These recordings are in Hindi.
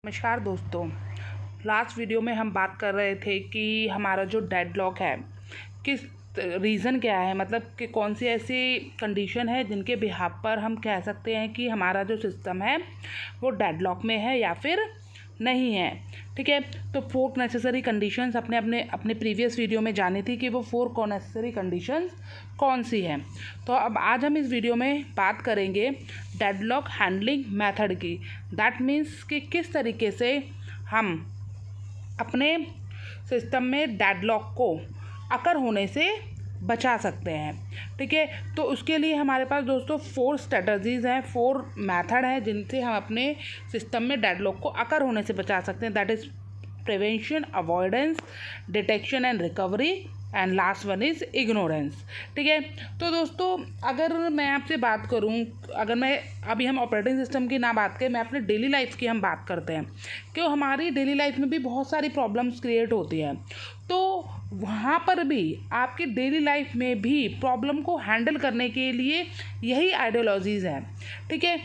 नमस्कार दोस्तों। लास्ट वीडियो में हम बात कर रहे थे कि हमारा जो डेडलॉक है किस रीज़न क्या है, मतलब कि कौन सी ऐसी कंडीशन है जिनके बिहाफ पर हम कह सकते हैं कि हमारा जो सिस्टम है वो डेडलॉक में है या फिर नहीं है। ठीक है, तो 4 नेसेसरी कंडीशंस अपने प्रीवियस वीडियो में जानी थी कि वो 4 नेसेसरी कंडीशंस कौन सी हैं। तो अब आज हम इस वीडियो में बात करेंगे डेडलॉक हैंडलिंग मेथड की। दैट मीन्स कि किस तरीके से हम अपने सिस्टम में डेडलॉक को अकर होने से बचा सकते हैं। ठीक है, तो उसके लिए हमारे पास दोस्तों 4 स्ट्रेटजीज़ हैं, 4 मेथड हैं जिनसे हम अपने सिस्टम में डेडलॉक को अकर होने से बचा सकते हैं। That is prevention, avoidance, detection and recovery and last one is ignorance. ठीक है, तो दोस्तों अगर मैं आपसे बात करूं, अगर मैं अभी हम ऑपरेटिंग सिस्टम की ना बात करें, मैं अपने डेली लाइफ की हम बात करते हैं कि हमारी डेली लाइफ में भी बहुत सारी प्रॉब्लम्स क्रिएट होती हैं। तो वहाँ पर भी आपकी डेली लाइफ में भी प्रॉब्लम को हैंडल करने के लिए यही आइडियोलॉजीज़ हैं। ठीक है,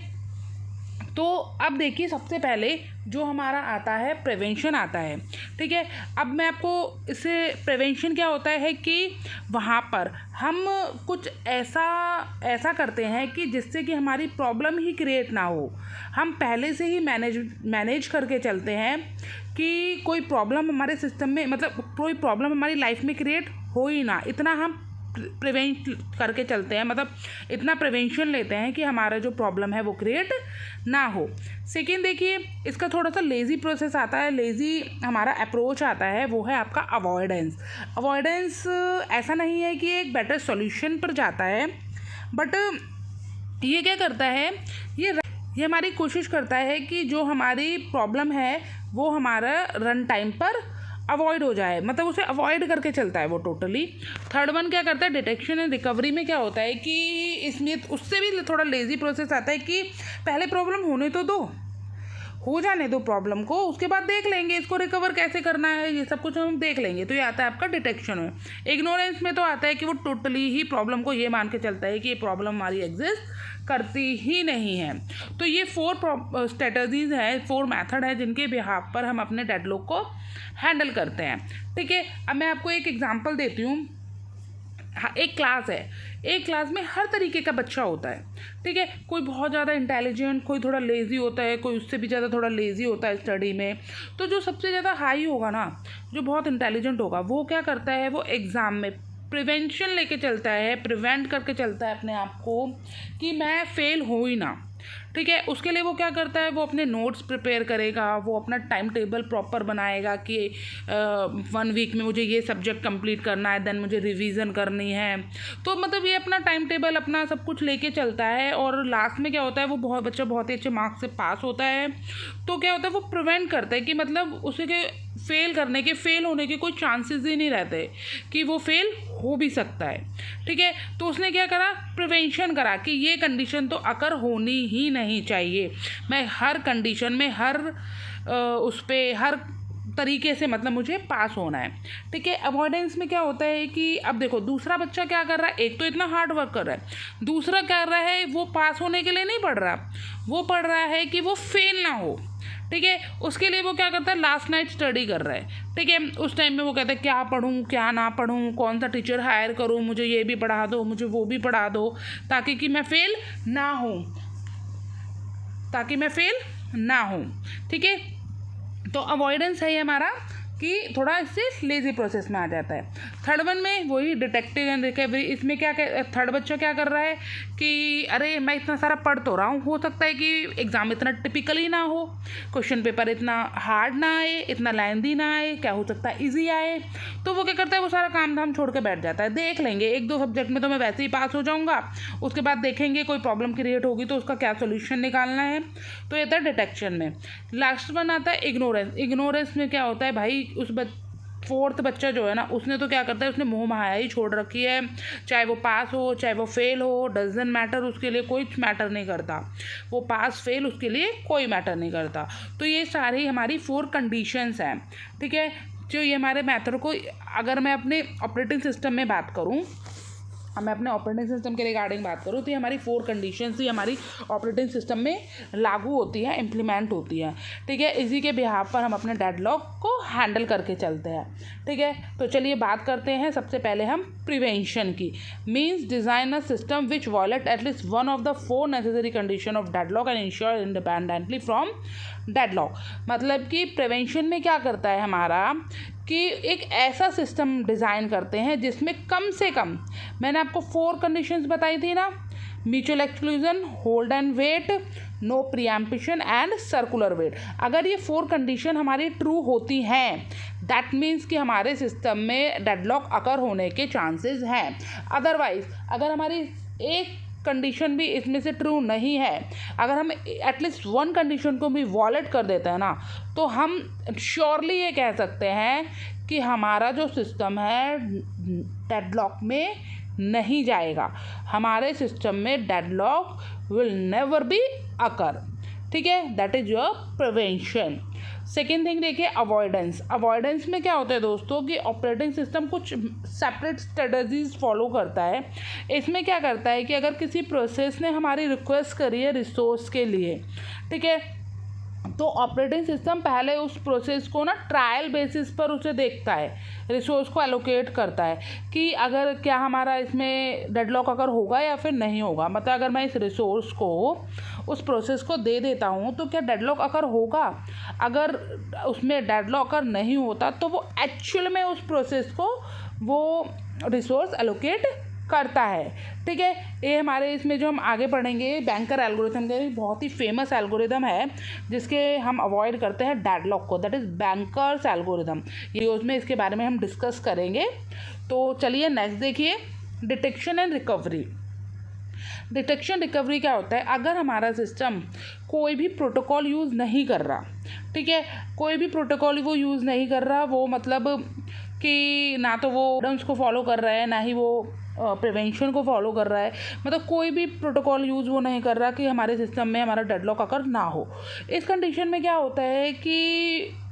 तो अब देखिए सबसे पहले जो हमारा आता है प्रिवेंशन आता है। ठीक है, अब मैं आपको इससे प्रिवेंशन क्या होता है कि वहाँ पर हम कुछ ऐसा करते हैं कि जिससे कि हमारी प्रॉब्लम ही क्रिएट ना हो। हम पहले से ही मैनेज करके चलते हैं कि कोई प्रॉब्लम हमारे सिस्टम में, मतलब कोई प्रॉब्लम हमारी लाइफ में क्रिएट हो ही ना, इतना हम प्रिवेंट करके चलते हैं, मतलब इतना प्रिवेंशन लेते हैं कि हमारा जो प्रॉब्लम है वो क्रिएट ना हो। सेकेंड देखिए, इसका थोड़ा सा लेज़ी प्रोसेस आता है, लेज़ी हमारा अप्रोच आता है, वो है आपका अवॉइडेंस। अवॉइडेंस ऐसा नहीं है कि एक बेटर सॉल्यूशन पर जाता है, बट ये क्या करता है, ये हमारी कोशिश करता है कि जो हमारी प्रॉब्लम है वो हमारा रन टाइम पर अवॉइड हो जाए, मतलब उसे अवॉइड करके चलता है वो टोटली। थर्ड वन क्या करता है, डिटेक्शन एंड रिकवरी में क्या होता है कि इसमें उससे भी थोड़ा लेज़ी प्रोसेस आता है कि पहले प्रॉब्लम होने तो दो, हो जाने दो प्रॉब्लम को, उसके बाद देख लेंगे इसको रिकवर कैसे करना है, ये सब कुछ हम देख लेंगे। तो ये आता है आपका डिटेक्शन में। इग्नोरेंस में तो आता है कि वो टोटली ही प्रॉब्लम को ये मान के चलता है कि ये प्रॉब्लम हमारी एग्जिस्ट करती ही नहीं है। तो ये 4 स्ट्रेटजीज़ हैं, 4 मेथड है जिनके बिहाफ पर हम अपने डेडलॉक को हैंडल करते हैं। ठीक है, अब मैं आपको एक एग्जांपल देती हूँ। हाँ, एक क्लास है, एक क्लास में हर तरीके का बच्चा होता है। ठीक है, कोई बहुत ज़्यादा इंटेलिजेंट, कोई थोड़ा लेज़ी होता है, कोई उससे भी ज़्यादा थोड़ा लेज़ी होता है स्टडी में। तो जो सबसे ज़्यादा हाई होगा ना, जो बहुत इंटेलिजेंट होगा, वो क्या करता है, वो एग्ज़ाम में प्रिवेंशन लेके चलता है, प्रिवेंट करके चलता है अपने आप को कि मैं फेल हो ही ना। ठीक है, उसके लिए वो क्या करता है, वो अपने नोट्स प्रिपेयर करेगा, वो अपना टाइम टेबल प्रॉपर बनाएगा कि 1 वीक में मुझे ये सब्जेक्ट कंप्लीट करना है, देन मुझे रिवीजन करनी है। तो मतलब ये अपना टाइम टेबल अपना सब कुछ लेके चलता है, और लास्ट में क्या होता है, वो बच्चा बहुत ही अच्छे मार्क्स से पास होता है। तो क्या होता है, वो प्रिवेंट करता है कि मतलब उसे के फेल होने के कोई चांसेस ही नहीं रहते कि वो फेल हो भी सकता है। ठीक है, तो उसने क्या करा, प्रिवेंशन करा कि ये कंडीशन तो अकर होनी ही नहीं चाहिए। मैं हर कंडीशन में उस पर हर तरीके से, मतलब मुझे पास होना है। ठीक है, अवॉइडेंस में क्या होता है कि अब देखो दूसरा बच्चा क्या कर रहा है, एक तो इतना हार्ड वर्क कर रहा है, दूसरा क्या कर रहा है, वो पास होने के लिए नहीं पढ़ रहा, वो पढ़ रहा है कि वो फेल ना हो। ठीक है, उसके लिए वो क्या करता है, लास्ट नाइट स्टडी कर रहा है। ठीक है, उस टाइम में वो कहता है क्या पढ़ूँ क्या ना पढ़ूँ, कौन सा टीचर हायर करूँ, मुझे ये भी पढ़ा दो, मुझे वो भी पढ़ा दो, ताकि कि मैं फेल ना हूँ। ठीक है, तो अवॉइडेंस है ये हमारा कि थोड़ा इससे लेज़ी प्रोसेस में आ जाता है। थर्ड वन में वही डिटेक्टिव एंड रिकवरी। इसमें क्या थर्ड बच्चा क्या कर रहा है कि अरे मैं इतना सारा पढ़ तो रहा हूँ, हो सकता है कि एग्ज़ाम इतना टिपिकली ना हो, क्वेश्चन पेपर इतना हार्ड ना आए, इतना लेंथी ना आए, क्या हो सकता है ईजी आए। तो वो क्या करता है, वो सारा काम धाम छोड़ के बैठ जाता है, देख लेंगे 1-2 सब्जेक्ट में तो मैं वैसे ही पास हो जाऊँगा, उसके बाद देखेंगे कोई प्रॉब्लम क्रिएट होगी तो उसका क्या सोल्यूशन निकालना है। तो ये था डिटेक्शन में। लास्ट वन आता है इग्नोरेंस। इग्नोरेंस में क्या होता है भाई, उस 4th बच्चा जो है ना, उसने तो क्या करता है, उसने मोह माया ही छोड़ रखी है, चाहे वो पास हो चाहे वो फेल हो, डजंट मैटर, उसके लिए कोई मैटर नहीं करता, वो पास फेल उसके लिए कोई मैटर नहीं करता। तो ये सारी हमारी 4 कंडीशंस हैं। ठीक है, जो ये हमारे मैथड को, अगर मैं अपने ऑपरेटिंग सिस्टम में बात करूँ मैं अपने ऑपरेटिंग सिस्टम के रिगार्डिंग बात करूँ तो ये हमारी 4 कंडीशंस ही हमारी ऑपरेटिंग सिस्टम में लागू होती है, इम्प्लीमेंट होती है। ठीक है, इसी के बिहाफ पर हम अपने डेडलॉक को हैंडल करके चलते हैं। ठीक है, तो चलिए बात करते हैं सबसे पहले हम प्रिवेंशन की। Means design a system which violate at least one of the 4 necessary condition of deadlock and ensure independently from deadlock. मतलब कि प्रिवेंशन में क्या करता है हमारा कि एक ऐसा सिस्टम डिज़ाइन करते हैं जिसमें कम से कम, मैंने आपको 4 कंडीशंस बताई थी ना, mutual exclusion, hold and wait, no preemption and circular wait. अगर ये 4 कंडीशन हमारी ट्रू होती हैं, दैट मीन्स कि हमारे सिस्टम में डेडलॉक अकर होने के चांसेस हैं। अदरवाइज अगर हमारी एक कंडीशन भी इसमें से ट्रू नहीं है, अगर हम एटलीस्ट 1 कंडीशन को भी वॉलेट कर देते हैं ना, तो हम श्योरली ये कह सकते हैं कि हमारा जो सिस्टम है डेडलॉक में नहीं जाएगा। हमारे सिस्टम में deadlock will never be occur. ठीक है, that is your prevention. Second thing देखिए, अवॉइडेंस। अवॉइडेंस में क्या होता है दोस्तों कि ऑपरेटिंग सिस्टम कुछ सेपरेट स्ट्रेटजीज फॉलो करता है। इसमें क्या करता है कि अगर किसी प्रोसेस ने हमारी रिक्वेस्ट करी है रिसोर्स के लिए, ठीक है, तो ऑपरेटिंग सिस्टम पहले उस प्रोसेस को ना ट्रायल बेसिस पर उसे देखता है, रिसोर्स को एलोकेट करता है कि अगर क्या हमारा इसमें डेडलॉक अगर होगा या फिर नहीं होगा। मतलब अगर मैं इस रिसोर्स को उस प्रोसेस को दे देता हूँ तो क्या डेडलॉक अगर होगा, अगर उसमें डेडलॉक अगर नहीं होता तो वो एक्चुअल में उस प्रोसेस को वो रिसोर्स एलोकेट करता है। ठीक है, ये हमारे इसमें जो हम आगे पढ़ेंगे बैंकर एल्गोरिथम के बहुत ही फेमस एल्गोरिथम है जिसके हम अवॉइड करते हैं डेडलॉक को, दैट इज़ बैंकर्स एल्गोरिथम। ये उसमें इसके बारे में हम डिस्कस करेंगे। तो चलिए नेक्स्ट देखिए, detection and recovery. Detection recovery क्या होता है, अगर हमारा सिस्टम कोई भी प्रोटोकॉल यूज़ नहीं कर रहा, ठीक है, कोई भी प्रोटोकॉल वो यूज़ नहीं कर रहा, वो मतलब कि ना तो वो एडम्स को फॉलो कर रहा है ना ही वो प्रिवेंशन को फॉलो कर रहा है, मतलब कोई भी प्रोटोकॉल यूज़ वो नहीं कर रहा कि हमारे सिस्टम में हमारा डेडलॉक अकर ना हो। इस कंडीशन में क्या होता है कि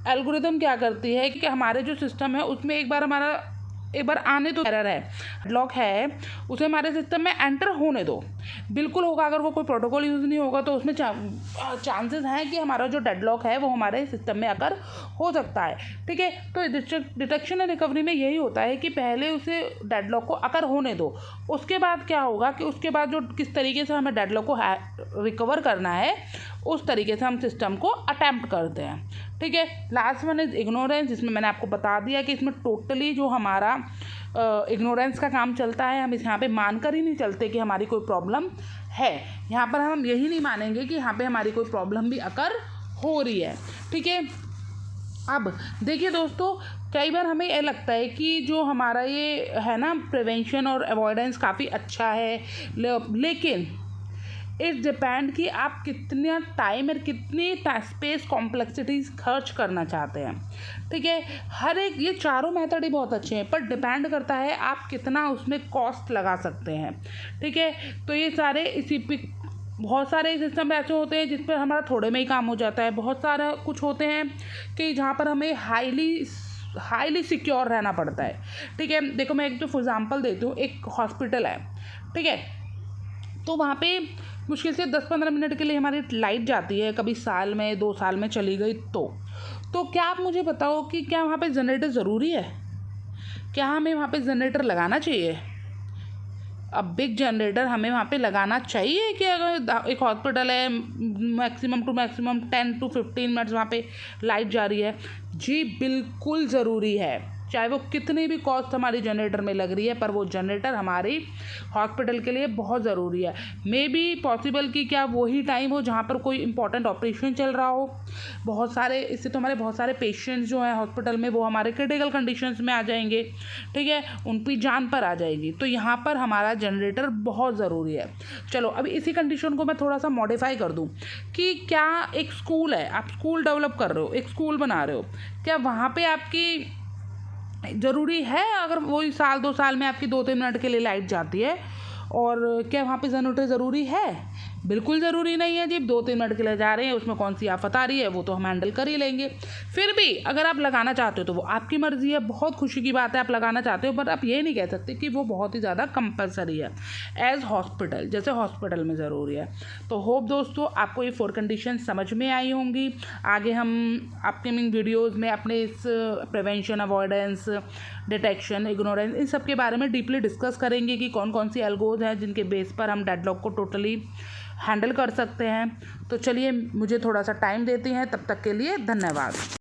एल्गोरिथम क्या करती है कि हमारे जो सिस्टम है उसमें एक बार आने तो एरर है, डेडलॉक है, उसे हमारे सिस्टम में एंटर होने दो। बिल्कुल होगा, अगर वो कोई प्रोटोकॉल यूज़ नहीं होगा तो उसमें चांसेस हैं कि हमारा जो डेडलॉक है वो हमारे सिस्टम में अकर हो सकता है। ठीक है, तो डिटेक्शन एंड रिकवरी में यही होता है कि पहले उसे डेडलॉक को अकर होने दो, उसके बाद क्या होगा कि उसके बाद जो किस तरीके से हमें डेडलॉक को रिकवर करना है उस तरीके से हम सिस्टम को अटैम्प्ट करते हैं। ठीक है, लास्ट वन इज इग्नोरेंस, जिसमें मैंने आपको बता दिया कि इसमें टोटली जो हमारा इग्नोरेंस का काम चलता है। हम इस यहाँ पे मानकर ही नहीं चलते कि हमारी कोई प्रॉब्लम है, यहाँ पर हम यही नहीं मानेंगे कि यहाँ पे हमारी कोई प्रॉब्लम भी अकर हो रही है। ठीक है, अब देखिए दोस्तों, कई बार हमें ये लगता है कि जो हमारा ये है ना प्रिवेंशन और अवॉइडेंस काफ़ी अच्छा है, लेकिन इट डिपेंड कि आप कितना टाइम और कितनी स्पेस कॉम्प्लेक्सिटीज खर्च करना चाहते हैं। ठीक है, हर एक ये चारों मेथड ही बहुत अच्छे हैं, पर डिपेंड करता है आप कितना उसमें कॉस्ट लगा सकते हैं। ठीक है, तो ये सारे इसी पे बहुत सारे सिस्टम ऐसे होते हैं जिस पर हमारा थोड़े में ही काम हो जाता है, बहुत सारा कुछ होते हैं कि जहाँ पर हमें हाईली सिक्योर रहना पड़ता है। ठीक है, देखो मैं एक तो फॉर एग्जांपल देती हूँ, एक हॉस्पिटल है, ठीक है, तो वहाँ पे मुश्किल से 10-15 मिनट के लिए हमारी लाइट जाती है, कभी साल में 2 साल में चली गई तो क्या आप मुझे बताओ कि क्या वहाँ पे जनरेटर ज़रूरी है? क्या हमें वहाँ पे जनरेटर लगाना चाहिए? अब बिग जनरेटर हमें वहाँ पे लगाना चाहिए कि अगर एक हॉस्पिटल है maximum to maximum 10 to 15 minutes वहाँ पे लाइट जा रही है? जी बिल्कुल ज़रूरी है, चाहे वो कितनी भी कॉस्ट हमारी जनरेटर में लग रही है, पर वो जनरेटर हमारी हॉस्पिटल के लिए बहुत ज़रूरी है। मे बी पॉसिबल कि क्या वही टाइम हो जहाँ पर कोई इंपॉर्टेंट ऑपरेशन चल रहा हो, बहुत सारे, इससे तो हमारे बहुत सारे पेशेंट्स जो हैं हॉस्पिटल में वो हमारे क्रिटिकल कंडीशंस में आ जाएंगे। ठीक है, उनकी जान पर आ जाएगी, तो यहाँ पर हमारा जनरेटर बहुत ज़रूरी है। चलो अभी इसी कंडीशन को मैं थोड़ा सा मॉडिफाई कर दूँ कि क्या एक स्कूल है, आप स्कूल डेवलप कर रहे हो, एक स्कूल बना रहे हो, क्या वहाँ पर आपकी ज़रूरी है अगर वही साल 2 साल में आपकी 2-3 मिनट के लिए लाइट जाती है, और क्या वहाँ पे जनरेटर ज़रूरी है? बिल्कुल ज़रूरी नहीं है जी 2-3 मिनट के लिए जा रहे हैं, उसमें कौन सी आफत आ रही है वो तो हम हैंडल कर ही लेंगे। फिर भी अगर आप लगाना चाहते हो तो वो आपकी मर्ज़ी है, बहुत खुशी की बात है आप लगाना चाहते हो, बट आप ये नहीं कह सकते कि वो बहुत ही ज़्यादा कंपलसरी है एज़ हॉस्पिटल, जैसे हॉस्पिटल में ज़रूरी है। तो होप दोस्तों आपको ये 4 कंडीशन समझ में आई होंगी। आगे हम अपकमिंग वीडियोज़ में अपने इस प्रिवेंशन, अवॉइडेंस, डिटेक्शन, इग्नोरेंस इन सब के बारे में डीपली डिस्कस करेंगे कि कौन कौन सी एल्गोज हैं जिनके बेस पर हम डेडलॉक को टोटली हैंडल कर सकते हैं। तो चलिए मुझे थोड़ा सा टाइम देती हैं, तब तक के लिए धन्यवाद।